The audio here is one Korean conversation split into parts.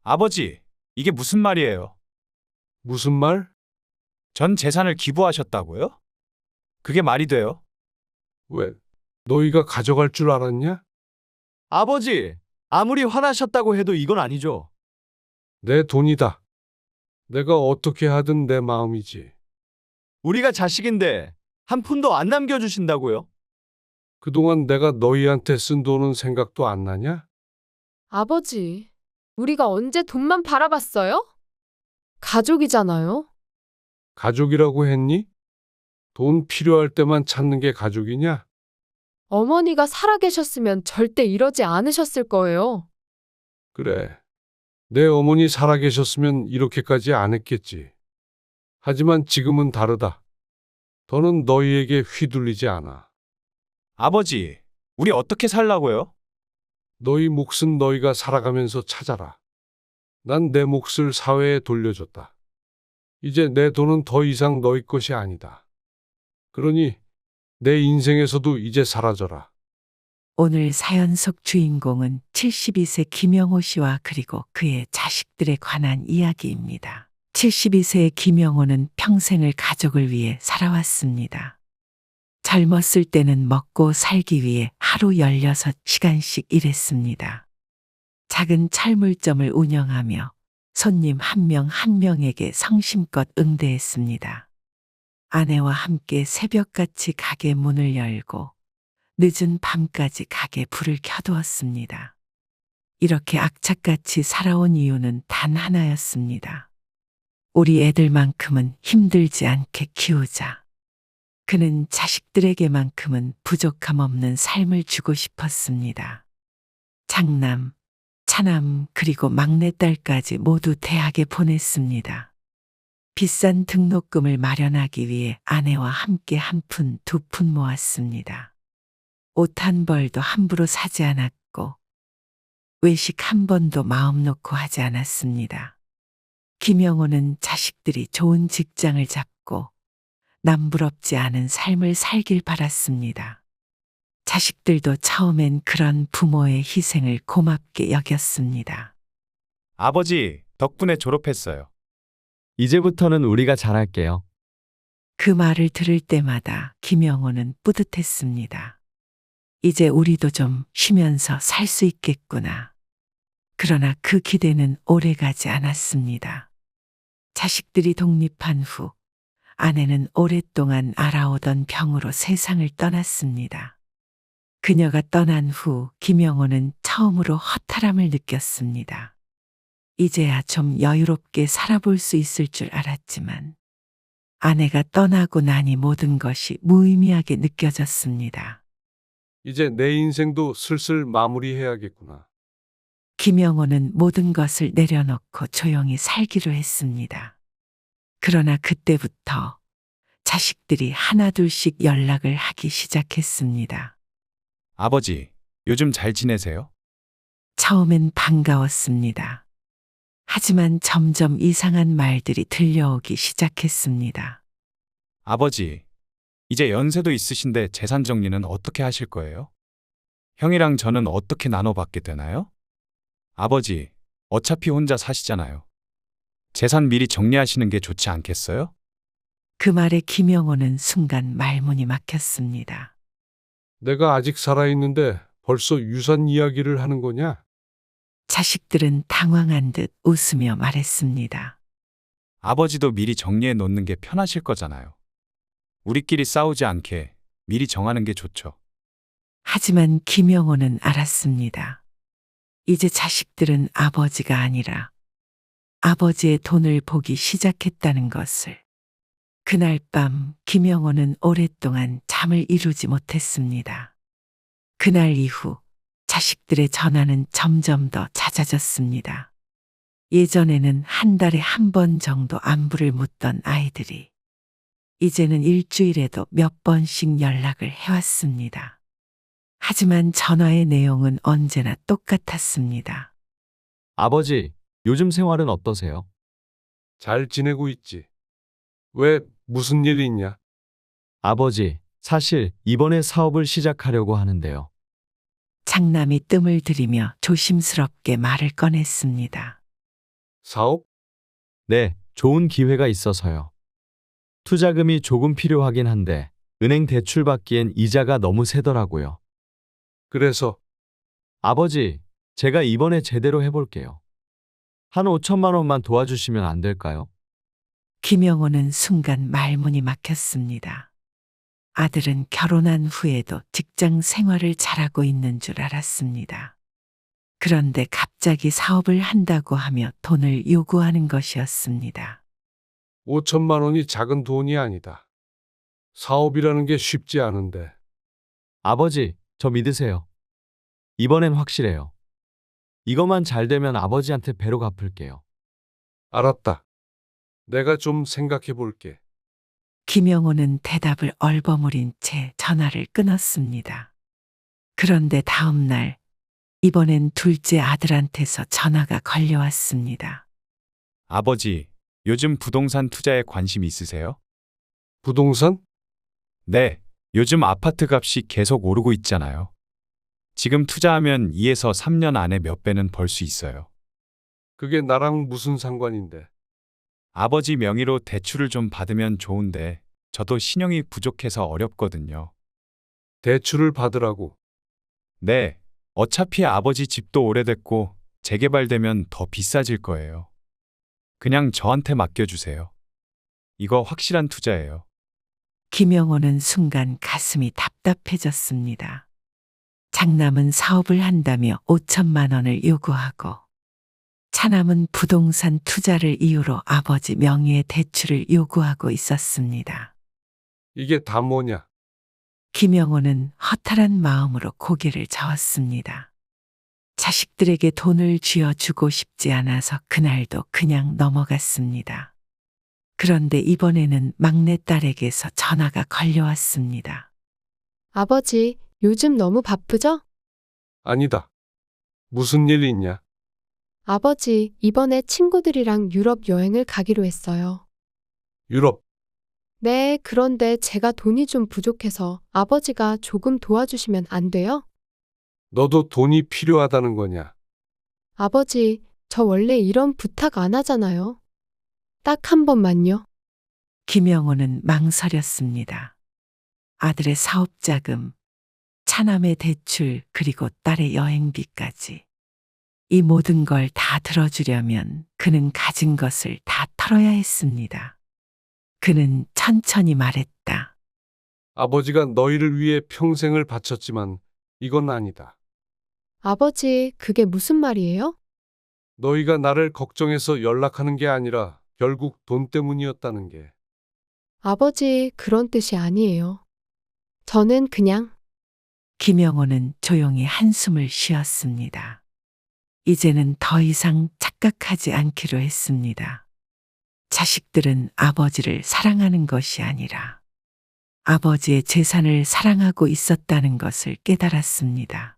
아버지, 이게 무슨 말이에요? 무슨 말? 전 재산을 기부하셨다고요? 그게 말이 돼요? 왜? 너희가 가져갈 줄 알았냐? 아버지, 아무리 화나셨다고 해도 이건 아니죠. 내 돈이다. 내가 어떻게 하든 내 마음이지. 우리가 자식인데 한 푼도 안 남겨주신다고요? 그동안 내가 너희한테 쓴 돈은 생각도 안 나냐? 아버지, 우리가 언제 돈만 바라봤어요? 가족이잖아요. 가족이라고 했니? 돈 필요할 때만 찾는 게 가족이냐? 어머니가 살아계셨으면 절대 이러지 않으셨을 거예요. 그래. 내 어머니 살아계셨으면 이렇게까지 안 했겠지. 하지만 지금은 다르다. 더는 너희에게 휘둘리지 않아. 아버지, 우리 어떻게 살라고요? 너희 몫은 너희가 살아가면서 찾아라. 난 내 몫을 사회에 돌려줬다. 이제 내 돈은 더 이상 너희 것이 아니다. 그러니 내 인생에서도 이제 사라져라. 오늘 사연 속 주인공은 72세 김영호 씨와 그리고 그의 자식들에 관한 이야기입니다. 72세의 김영호는 평생을 가족을 위해 살아왔습니다. 젊었을 때는 먹고 살기 위해 하루 16시간씩 일했습니다. 작은 철물점을 운영하며 손님 한 명 한 명에게 성심껏 응대했습니다. 아내와 함께 새벽같이 가게 문을 열고 늦은 밤까지 가게 불을 켜두었습니다. 이렇게 악착같이 살아온 이유는 단 하나였습니다. 우리 애들만큼은 힘들지 않게 키우자. 그는 자식들에게만큼은 부족함 없는 삶을 주고 싶었습니다. 장남, 차남 그리고 막내딸까지 모두 대학에 보냈습니다. 비싼 등록금을 마련하기 위해 아내와 함께 한 푼, 두 푼 모았습니다. 옷 한 벌도 함부로 사지 않았고 외식 한 번도 마음 놓고 하지 않았습니다. 김영호는 자식들이 좋은 직장을 잡고 남부럽지 않은 삶을 살길 바랐습니다. 자식들도 처음엔 그런 부모의 희생을 고맙게 여겼습니다. 아버지, 덕분에 졸업했어요. 이제부터는 우리가 잘할게요. 그 말을 들을 때마다 김영호는 뿌듯했습니다. 이제 우리도 좀 쉬면서 살 수 있겠구나. 그러나 그 기대는 오래가지 않았습니다. 자식들이 독립한 후 아내는 오랫동안 알아오던 병으로 세상을 떠났습니다. 그녀가 떠난 후 김영호는 처음으로 허탈함을 느꼈습니다. 이제야 좀 여유롭게 살아볼 수 있을 줄 알았지만 아내가 떠나고 나니 모든 것이 무의미하게 느껴졌습니다. 이제 내 인생도 슬슬 마무리해야겠구나. 김영호는 모든 것을 내려놓고 조용히 살기로 했습니다. 그러나 그때부터 자식들이 하나둘씩 연락을 하기 시작했습니다. 아버지, 요즘 잘 지내세요? 처음엔 반가웠습니다. 하지만 점점 이상한 말들이 들려오기 시작했습니다. 아버지, 이제 연세도 있으신데 재산 정리는 어떻게 하실 거예요? 형이랑 저는 어떻게 나눠받게 되나요? 아버지, 어차피 혼자 사시잖아요. 재산 미리 정리하시는 게 좋지 않겠어요? 그 말에 김영호는 순간 말문이 막혔습니다. 내가 아직 살아있는데 벌써 유산 이야기를 하는 거냐? 자식들은 당황한 듯 웃으며 말했습니다. 아버지도 미리 정리해 놓는 게 편하실 거잖아요. 우리끼리 싸우지 않게 미리 정하는 게 좋죠. 하지만 김영호는 알았습니다. 이제 자식들은 아버지가 아니라 아버지의 돈을 보기 시작했다는 것을. 그날 밤 김영호는 오랫동안 잠을 이루지 못했습니다. 그날 이후 자식들의 전화는 점점 더 잦아졌습니다. 예전에는 한 달에 한 번 정도 안부를 묻던 아이들이 이제는 일주일에도 몇 번씩 연락을 해왔습니다. 하지만 전화의 내용은 언제나 똑같았습니다. 아버지, 요즘 생활은 어떠세요? 잘 지내고 있지. 왜 무슨 일이 있냐? 아버지, 사실 이번에 사업을 시작하려고 하는데요. 장남이 뜸을 들이며 조심스럽게 말을 꺼냈습니다. 사업? 네, 좋은 기회가 있어서요. 투자금이 조금 필요하긴 한데 은행 대출 받기엔 이자가 너무 세더라고요. 그래서 아버지, 제가 이번에 제대로 해볼게요. 한 5천만 원만 도와주시면 안 될까요? 김영호는 순간 말문이 막혔습니다. 아들은 결혼한 후에도 직장 생활을 잘하고 있는 줄 알았습니다. 그런데 갑자기 사업을 한다고 하며 돈을 요구하는 것이었습니다. 5천만 원이 작은 돈이 아니다. 사업이라는 게 쉽지 않은데. 아버지, 저 믿으세요. 이번엔 확실해요. 이것만 잘 되면 아버지한테 배로 갚을게요. 알았다. 내가 좀 생각해 볼게. 김영호는 대답을 얼버무린 채 전화를 끊었습니다. 그런데 다음 날, 이번엔 둘째 아들한테서 전화가 걸려왔습니다. 아버지, 요즘 부동산 투자에 관심 있으세요? 부동산? 네, 요즘 아파트 값이 계속 오르고 있잖아요. 지금 투자하면 2에서 3년 안에 몇 배는 벌 수 있어요. 그게 나랑 무슨 상관인데. 아버지 명의로 대출을 좀 받으면 좋은데 저도 신용이 부족해서 어렵거든요. 대출을 받으라고. 네, 어차피 아버지 집도 오래됐고 재개발되면 더 비싸질 거예요. 그냥 저한테 맡겨주세요. 이거 확실한 투자예요. 김영호는 순간 가슴이 답답해졌습니다. 장남은 사업을 한다며 5천만 원을 요구하고 차남은 부동산 투자를 이유로 아버지 명의의 대출을 요구하고 있었습니다. 이게 다 뭐냐? 김영호는 허탈한 마음으로 고개를 저었습니다. 자식들에게 돈을 쥐어주고 싶지 않아서 그날도 그냥 넘어갔습니다. 그런데 이번에는 막내딸에게서 전화가 걸려왔습니다. 아버지, 요즘 너무 바쁘죠? 아니다. 무슨 일 있냐? 아버지, 이번에 친구들이랑 유럽 여행을 가기로 했어요. 유럽. 네, 그런데 제가 돈이 좀 부족해서 아버지가 조금 도와주시면 안 돼요? 너도 돈이 필요하다는 거냐? 아버지, 저 원래 이런 부탁 안 하잖아요. 딱 한 번만요. 김영호는 망설였습니다. 아들의 사업자금, 차남의 대출, 그리고 딸의 여행비까지. 이 모든 걸 다 들어주려면 그는 가진 것을 다 털어야 했습니다. 그는 천천히 말했다. 아버지가 너희를 위해 평생을 바쳤지만 이건 아니다. 아버지, 그게 무슨 말이에요? 너희가 나를 걱정해서 연락하는 게 아니라 결국 돈 때문이었다는 게. 아버지, 그런 뜻이 아니에요. 저는 그냥 김영호는 조용히 한숨을 쉬었습니다. 이제는 더 이상 착각하지 않기로 했습니다. 자식들은 아버지를 사랑하는 것이 아니라 아버지의 재산을 사랑하고 있었다는 것을 깨달았습니다.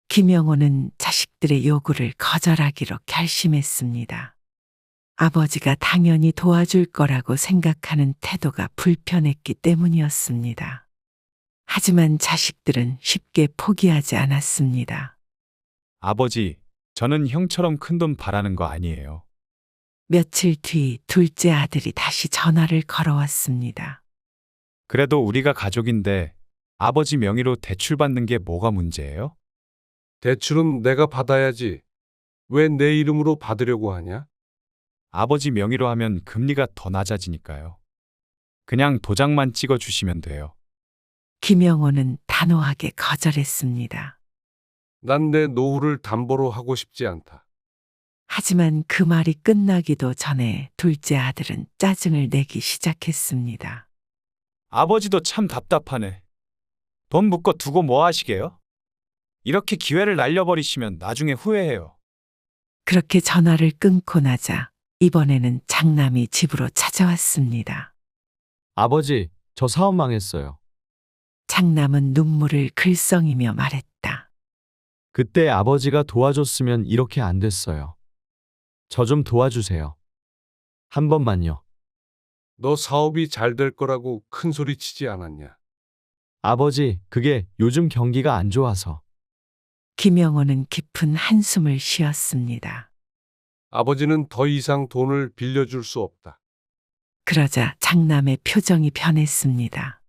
김영호는 자식들의 요구를 거절하기로 결심했습니다. 아버지가 당연히 도와줄 거라고 생각하는 태도가 불편했기 때문이었습니다. 하지만 자식들은 쉽게 포기하지 않았습니다. 아버지, 저는 형처럼 큰 돈 바라는 거 아니에요. 며칠 뒤 둘째 아들이 다시 전화를 걸어왔습니다. 그래도 우리가 가족인데 아버지 명의로 대출 받는 게 뭐가 문제예요? 대출은 내가 받아야지. 왜 내 이름으로 받으려고 하냐? 아버지 명의로 하면 금리가 더 낮아지니까요. 그냥 도장만 찍어 주시면 돼요. 김영호는 단호하게 거절했습니다. 난 내 노후를 담보로 하고 싶지 않다. 하지만 그 말이 끝나기도 전에 둘째 아들은 짜증을 내기 시작했습니다. 아버지도 참 답답하네. 돈 묶어 두고 뭐 하시게요? 이렇게 기회를 날려버리시면 나중에 후회해요. 그렇게 전화를 끊고 나자 이번에는 장남이 집으로 찾아왔습니다. 아버지, 저 사업 망했어요. 장남은 눈물을 글썽이며 말했다. 그때 아버지가 도와줬으면 이렇게 안 됐어요. 저 좀 도와주세요. 한 번만요. 너 사업이 잘 될 거라고 큰 소리 치지 않았냐? 아버지, 그게 요즘 경기가 안 좋아서. 김영호는 깊은 한숨을 쉬었습니다. 아버지는 더 이상 돈을 빌려줄 수 없다. 그러자 장남의 표정이 변했습니다.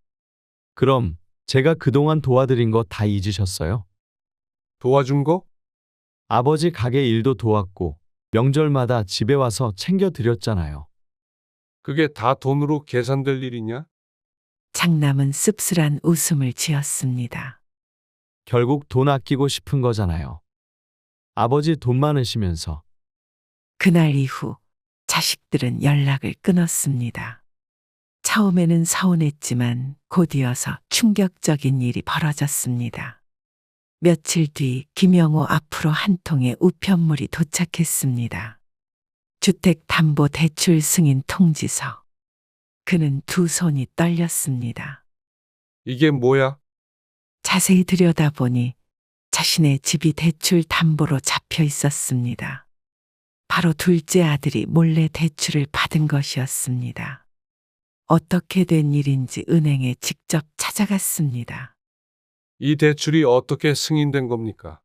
그럼 제가 그동안 도와드린 거 다 잊으셨어요? 도와준 거? 아버지 가게 일도 도왔고 명절마다 집에 와서 챙겨 드렸잖아요. 그게 다 돈으로 계산될 일이냐? 장남은 씁쓸한 웃음을 지었습니다. 결국 돈 아끼고 싶은 거잖아요. 아버지 돈 많으시면서. 그날 이후 자식들은 연락을 끊었습니다. 처음에는 서운했지만 곧이어서 충격적인 일이 벌어졌습니다. 며칠 뒤 김영호 앞으로 한 통의 우편물이 도착했습니다. 주택담보대출 승인 통지서. 그는 두 손이 떨렸습니다. 이게 뭐야? 자세히 들여다보니 자신의 집이 대출 담보로 잡혀 있었습니다. 바로 둘째 아들이 몰래 대출을 받은 것이었습니다. 어떻게 된 일인지 은행에 직접 찾아갔습니다. 이 대출이 어떻게 승인된 겁니까?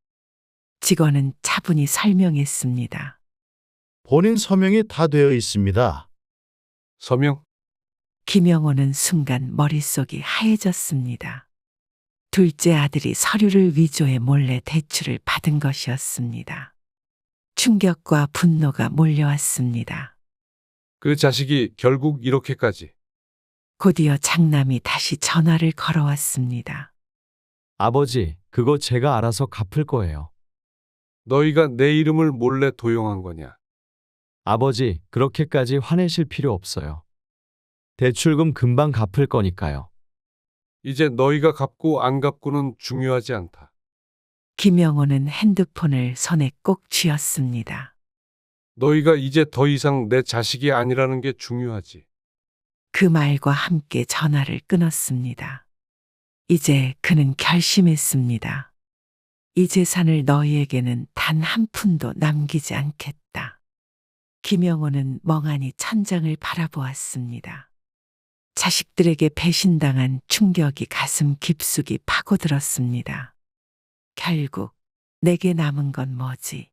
직원은 차분히 설명했습니다. 본인 서명이 다 되어 있습니다. 서명? 김영호는 순간 머릿속이 하얘졌습니다. 둘째 아들이 서류를 위조해 몰래 대출을 받은 것이었습니다. 충격과 분노가 몰려왔습니다. 그 자식이 결국 이렇게까지. 곧이어 장남이 다시 전화를 걸어왔습니다. 아버지, 그거 제가 알아서 갚을 거예요. 너희가 내 이름을 몰래 도용한 거냐? 아버지, 그렇게까지 화내실 필요 없어요. 대출금 금방 갚을 거니까요. 이제 너희가 갚고 안 갚고는 중요하지 않다. 김영호는 핸드폰을 손에 꼭 쥐었습니다. 너희가 이제 더 이상 내 자식이 아니라는 게 중요하지. 그 말과 함께 전화를 끊었습니다. 이제 그는 결심했습니다. 이 재산을 너희에게는 단 한 푼도 남기지 않겠다. 김영호는 멍하니 천장을 바라보았습니다. 자식들에게 배신당한 충격이 가슴 깊숙이 파고들었습니다. 결국 내게 남은 건 뭐지?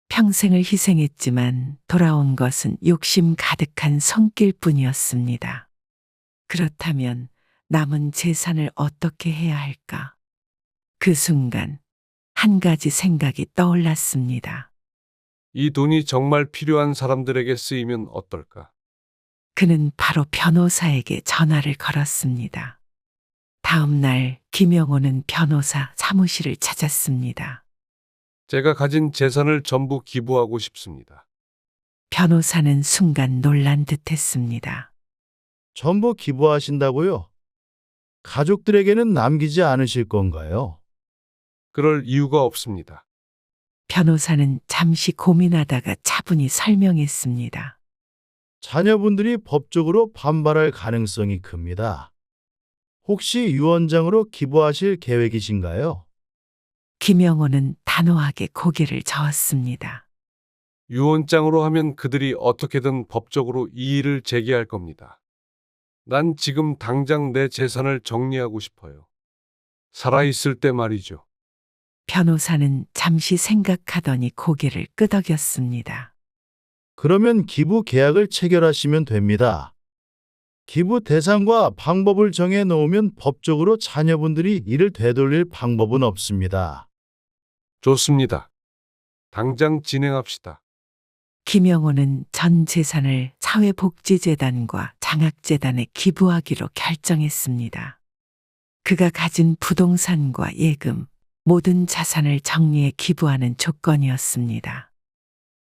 평생을 희생했지만 돌아온 것은 욕심 가득한 손길뿐이었습니다. 그렇다면 남은 재산을 어떻게 해야 할까? 그 순간 한 가지 생각이 떠올랐습니다. 이 돈이 정말 필요한 사람들에게 쓰이면 어떨까? 그는 바로 변호사에게 전화를 걸었습니다. 다음 날 김영호는 변호사 사무실을 찾았습니다. 제가 가진 재산을 전부 기부하고 싶습니다. 변호사는 순간 놀란 듯했습니다. 전부 기부하신다고요? 가족들에게는 남기지 않으실 건가요? 그럴 이유가 없습니다. 변호사는 잠시 고민하다가 차분히 설명했습니다. 자녀분들이 법적으로 반발할 가능성이 큽니다. 혹시 유언장으로 기부하실 계획이신가요? 김영호는 단호하게 고개를 저었습니다. 유언장으로 하면 그들이 어떻게든 법적으로 이의를 제기할 겁니다. 난 지금 당장 내 재산을 정리하고 싶어요. 살아있을 때 말이죠. 변호사는 잠시 생각하더니 고개를 끄덕였습니다. 그러면 기부 계약을 체결하시면 됩니다. 기부 대상과 방법을 정해 놓으면 법적으로 자녀분들이 이를 되돌릴 방법은 없습니다. 좋습니다. 당장 진행합시다. 김영호는 전 재산을 사회복지재단과 장학재단에 기부하기로 결정했습니다. 그가 가진 부동산과 예금, 모든 자산을 정리해 기부하는 조건이었습니다.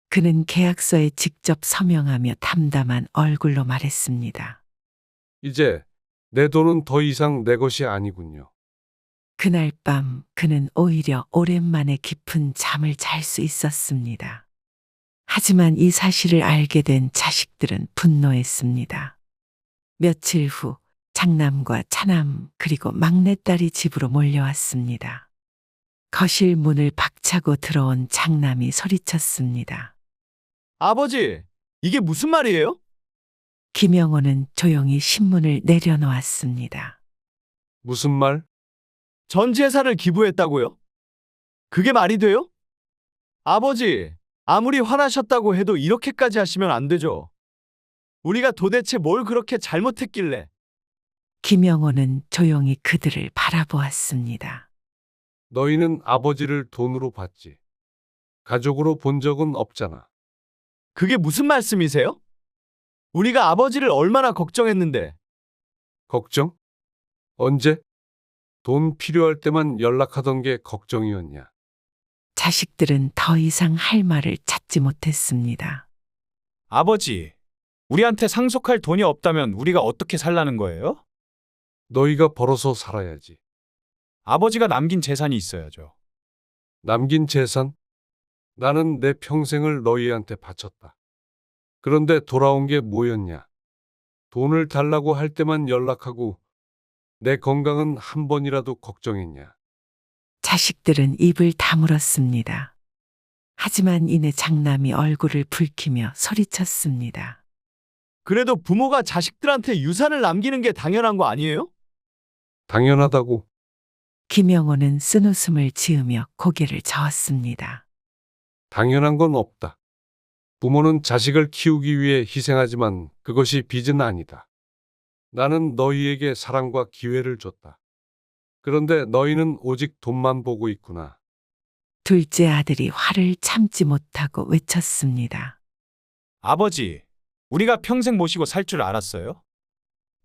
그는 계약서에 직접 서명하며 담담한 얼굴로 말했습니다. 이제 내 돈은 더 이상 내 것이 아니군요. 그날 밤 그는 오히려 오랜만에 깊은 잠을 잘 수 있었습니다. 하지만 이 사실을 알게 된 자식들은 분노했습니다. 며칠 후 장남과 차남 그리고 막내딸이 집으로 몰려왔습니다. 거실 문을 박차고 들어온 장남이 소리쳤습니다. 아버지, 이게 무슨 말이에요? 김영호는 조용히 신문을 내려놓았습니다. 무슨 말? 전 재산을 기부했다고요? 그게 말이 돼요? 아버지, 아무리 화나셨다고 해도 이렇게까지 하시면 안 되죠. 우리가 도대체 뭘 그렇게 잘못했길래? 김영호는 조용히 그들을 바라보았습니다. 너희는 아버지를 돈으로 봤지. 가족으로 본 적은 없잖아. 그게 무슨 말씀이세요? 우리가 아버지를 얼마나 걱정했는데. 걱정? 언제? 돈 필요할 때만 연락하던 게 걱정이었냐? 자식들은 더 이상 할 말을 찾지 못했습니다. 아버지, 우리한테 상속할 돈이 없다면 우리가 어떻게 살라는 거예요? 너희가 벌어서 살아야지. 아버지가 남긴 재산이 있어야죠. 남긴 재산? 나는 내 평생을 너희한테 바쳤다. 그런데 돌아온 게 뭐였냐? 돈을 달라고 할 때만 연락하고 내 건강은 한 번이라도 걱정했냐? 자식들은 입을 다물었습니다. 하지만 이내 장남이 얼굴을 붉히며 소리쳤습니다. 그래도 부모가 자식들한테 유산을 남기는 게 당연한 거 아니에요? 당연하다고. 김영호는 쓴웃음을 지으며 고개를 저었습니다. 당연한 건 없다. 부모는 자식을 키우기 위해 희생하지만 그것이 빚은 아니다. 나는 너희에게 사랑과 기회를 줬다. 그런데 너희는 오직 돈만 보고 있구나. 둘째 아들이 화를 참지 못하고 외쳤습니다. 아버지, 우리가 평생 모시고 살 줄 알았어요?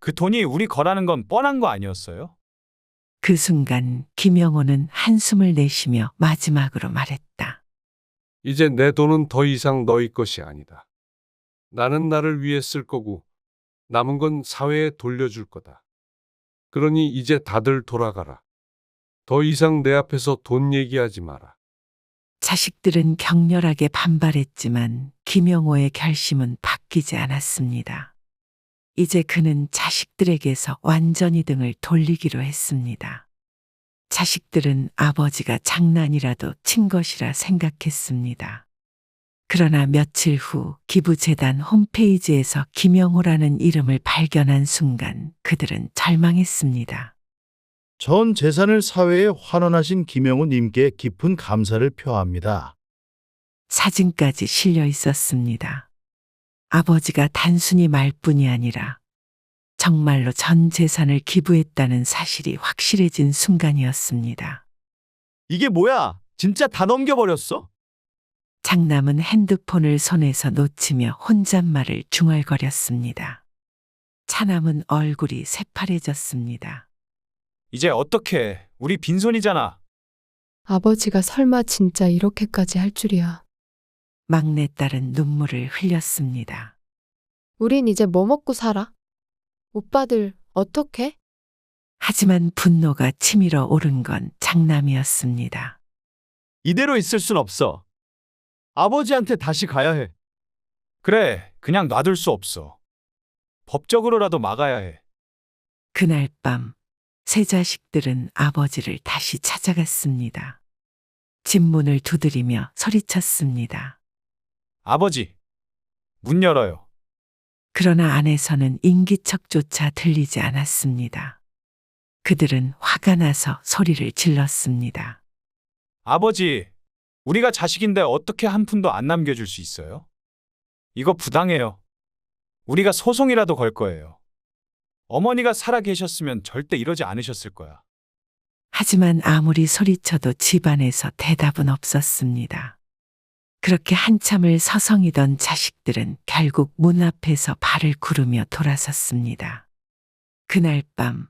그 돈이 우리 거라는 건 뻔한 거 아니었어요? 그 순간 김영호는 한숨을 내쉬며 마지막으로 말했다. 이제 내 돈은 더 이상 너희 것이 아니다. 나는 나를 위해 쓸 거고 남은 건 사회에 돌려줄 거다. 그러니 이제 다들 돌아가라. 더 이상 내 앞에서 돈 얘기하지 마라. 자식들은 격렬하게 반발했지만 김영호의 결심은 바뀌지 않았습니다. 이제 그는 자식들에게서 완전히 등을 돌리기로 했습니다. 자식들은 아버지가 장난이라도 친 것이라 생각했습니다. 그러나 며칠 후 기부재단 홈페이지에서 김영호라는 이름을 발견한 순간 그들은 절망했습니다. 전 재산을 사회에 환원하신 김영우 님께 깊은 감사를 표합니다. 사진까지 실려 있었습니다. 아버지가 단순히 말뿐이 아니라 정말로 전 재산을 기부했다는 사실이 확실해진 순간이었습니다. 이게 뭐야? 진짜 다 넘겨버렸어? 장남은 핸드폰을 손에서 놓치며 혼잣말을 중얼거렸습니다. 차남은 얼굴이 새파래졌습니다. 이제 어떻게? 우리 빈손이잖아. 아버지가 설마 진짜 이렇게까지 할 줄이야. 막내딸은 눈물을 흘렸습니다. 우린 이제 뭐 먹고 살아? 오빠들 어떡해? 하지만 분노가 치밀어 오른 건 장남이었습니다. 이대로 있을 순 없어. 아버지한테 다시 가야 해. 그래, 그냥 놔둘 수 없어. 법적으로라도 막아야 해. 그날 밤 세 자식들은 아버지를 다시 찾아갔습니다. 집 문을 두드리며 소리쳤습니다. 아버지, 문 열어요. 그러나 안에서는 인기척조차 들리지 않았습니다. 그들은 화가 나서 소리를 질렀습니다. 아버지, 우리가 자식인데 어떻게 한 푼도 안 남겨줄 수 있어요? 이거 부당해요. 우리가 소송이라도 걸 거예요. 어머니가 살아 계셨으면 절대 이러지 않으셨을 거야. 하지만 아무리 소리쳐도 집안에서 대답은 없었습니다. 그렇게 한참을 서성이던 자식들은 결국 문 앞에서 발을 구르며 돌아섰습니다. 그날 밤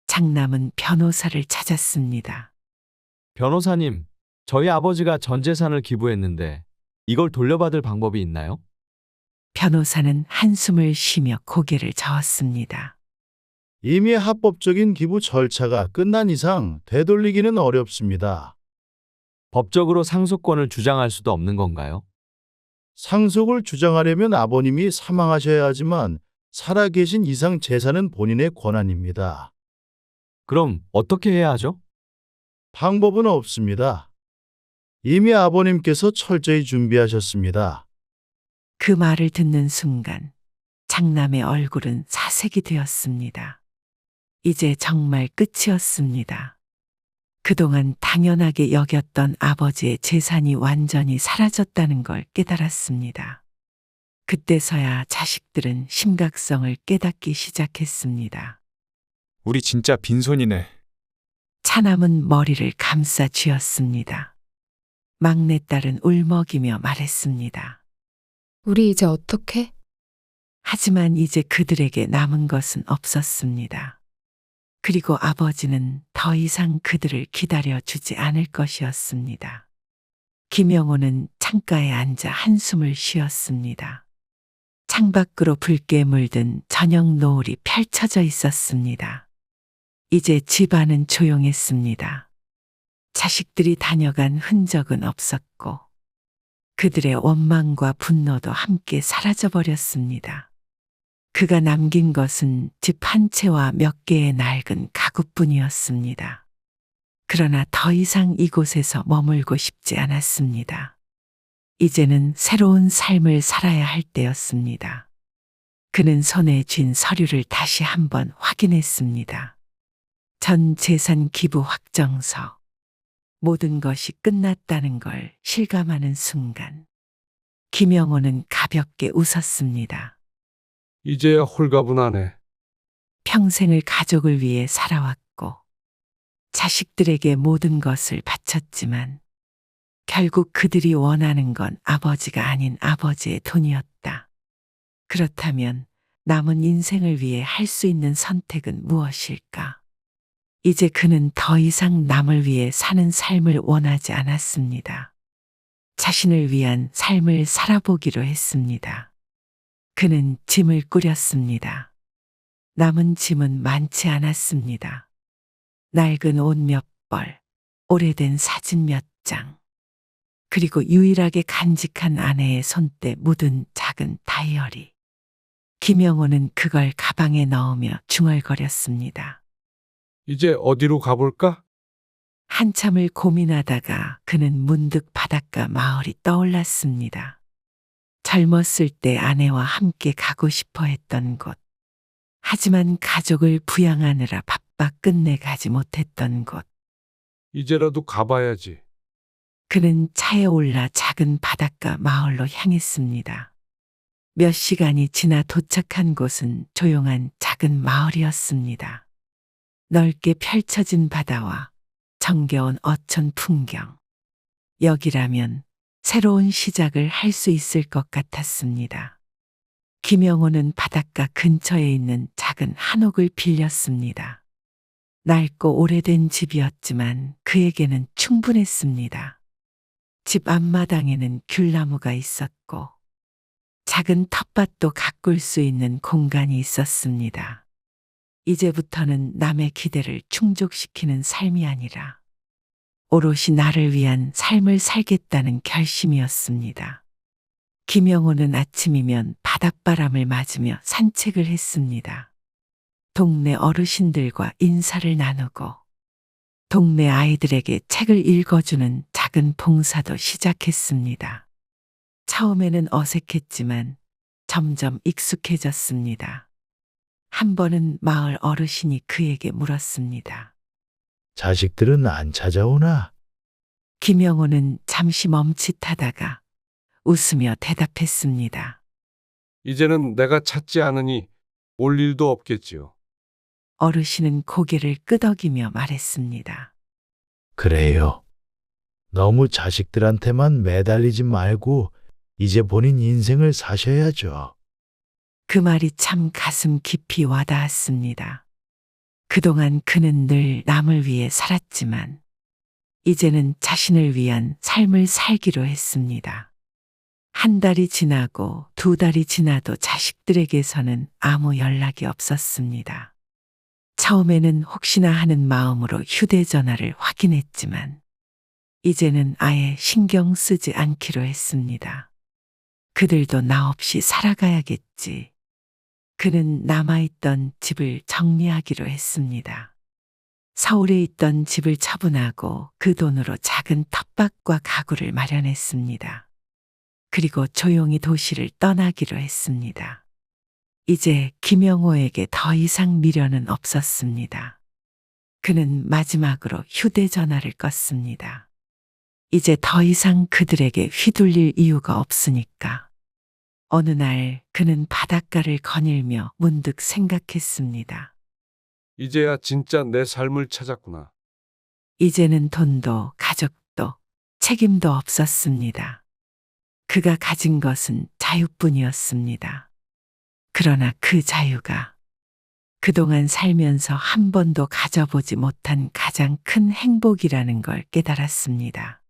장남은 변호사를 찾았습니다. 변호사님, 저희 아버지가 전 재산을 기부했는데 이걸 돌려받을 방법이 있나요? 변호사는 한숨을 쉬며 고개를 저었습니다. 이미 합법적인 기부 절차가 끝난 이상 되돌리기는 어렵습니다. 법적으로 상속권을 주장할 수도 없는 건가요? 상속을 주장하려면 아버님이 사망하셔야 하지만 살아계신 이상 재산은 본인의 권한입니다. 그럼 어떻게 해야 하죠? 방법은 없습니다. 이미 아버님께서 철저히 준비하셨습니다. 그 말을 듣는 순간 장남의 얼굴은 사색이 되었습니다. 이제 정말 끝이었습니다. 그동안 당연하게 여겼던 아버지의 재산이 완전히 사라졌다는 걸 깨달았습니다. 그때서야 자식들은 심각성을 깨닫기 시작했습니다. 우리 진짜 빈손이네. 차남은 머리를 감싸 쥐었습니다. 막내딸은 울먹이며 말했습니다. 우리 이제 어떡해? 하지만 이제 그들에게 남은 것은 없었습니다. 그리고 아버지는 더 이상 그들을 기다려 주지 않을 것이었습니다. 김영호는 창가에 앉아 한숨을 쉬었습니다. 창밖으로 붉게 물든 저녁 노을이 펼쳐져 있었습니다. 이제 집안은 조용했습니다. 자식들이 다녀간 흔적은 없었고 그들의 원망과 분노도 함께 사라져버렸습니다. 그가 남긴 것은 집 한 채와 몇 개의 낡은 가구뿐이었습니다. 그러나 더 이상 이곳에서 머물고 싶지 않았습니다. 이제는 새로운 삶을 살아야 할 때였습니다. 그는 손에 쥔 서류를 다시 한번 확인했습니다. 전 재산 기부 확정서. 모든 것이 끝났다는 걸 실감하는 순간, 김영호는 가볍게 웃었습니다. 이제야 홀가분하네. 평생을 가족을 위해 살아왔고, 자식들에게 모든 것을 바쳤지만, 결국 그들이 원하는 건 아버지가 아닌 아버지의 돈이었다. 그렇다면 남은 인생을 위해 할 수 있는 선택은 무엇일까? 이제 그는 더 이상 남을 위해 사는 삶을 원하지 않았습니다. 자신을 위한 삶을 살아보기로 했습니다. 그는 짐을 꾸렸습니다. 남은 짐은 많지 않았습니다. 낡은 옷 몇 벌, 오래된 사진 몇 장, 그리고 유일하게 간직한 아내의 손때 묻은 작은 다이어리. 김영호는 그걸 가방에 넣으며 중얼거렸습니다. 이제 어디로 가볼까? 한참을 고민하다가 그는 문득 바닷가 마을이 떠올랐습니다. 젊었을 때 아내와 함께 가고 싶어 했던 곳. 하지만 가족을 부양하느라 바빠 끝내 가지 못했던 곳. 이제라도 가봐야지. 그는 차에 올라 작은 바닷가 마을로 향했습니다. 몇 시간이 지나 도착한 곳은 조용한 작은 마을이었습니다. 넓게 펼쳐진 바다와 정겨운 어촌 풍경. 여기라면 새로운 시작을 할 수 있을 것 같았습니다. 김영호는 바닷가 근처에 있는 작은 한옥을 빌렸습니다. 낡고 오래된 집이었지만 그에게는 충분했습니다. 집 앞마당에는 귤나무가 있었고 작은 텃밭도 가꿀 수 있는 공간이 있었습니다. 이제부터는 남의 기대를 충족시키는 삶이 아니라 오롯이 나를 위한 삶을 살겠다는 결심이었습니다. 김영호는 아침이면 바닷바람을 맞으며 산책을 했습니다. 동네 어르신들과 인사를 나누고 동네 아이들에게 책을 읽어주는 작은 봉사도 시작했습니다. 처음에는 어색했지만 점점 익숙해졌습니다. 한 번은 마을 어르신이 그에게 물었습니다. 자식들은 안 찾아오나? 김영호는 잠시 멈칫하다가 웃으며 대답했습니다. 이제는 내가 찾지 않으니 올 일도 없겠지요. 어르신은 고개를 끄덕이며 말했습니다. 그래요. 너무 자식들한테만 매달리지 말고 이제 본인 인생을 사셔야죠. 그 말이 참 가슴 깊이 와닿았습니다. 그동안 그는 늘 남을 위해 살았지만 이제는 자신을 위한 삶을 살기로 했습니다. 한 달이 지나고 두 달이 지나도 자식들에게서는 아무 연락이 없었습니다. 처음에는 혹시나 하는 마음으로 휴대전화를 확인했지만 이제는 아예 신경 쓰지 않기로 했습니다. 그들도 나 없이 살아가야겠지. 그는 남아있던 집을 정리하기로 했습니다. 서울에 있던 집을 처분하고 그 돈으로 작은 텃밭과 가구를 마련했습니다. 그리고 조용히 도시를 떠나기로 했습니다. 이제 김영호에게 더 이상 미련은 없었습니다. 그는 마지막으로 휴대전화를 껐습니다. 이제 더 이상 그들에게 휘둘릴 이유가 없으니까. 어느 날 그는 바닷가를 거닐며 문득 생각했습니다. 이제야 진짜 내 삶을 찾았구나. 이제는 돈도 가족도 책임도 없었습니다. 그가 가진 것은 자유뿐이었습니다. 그러나 그 자유가 그동안 살면서 한 번도 가져보지 못한 가장 큰 행복이라는 걸 깨달았습니다.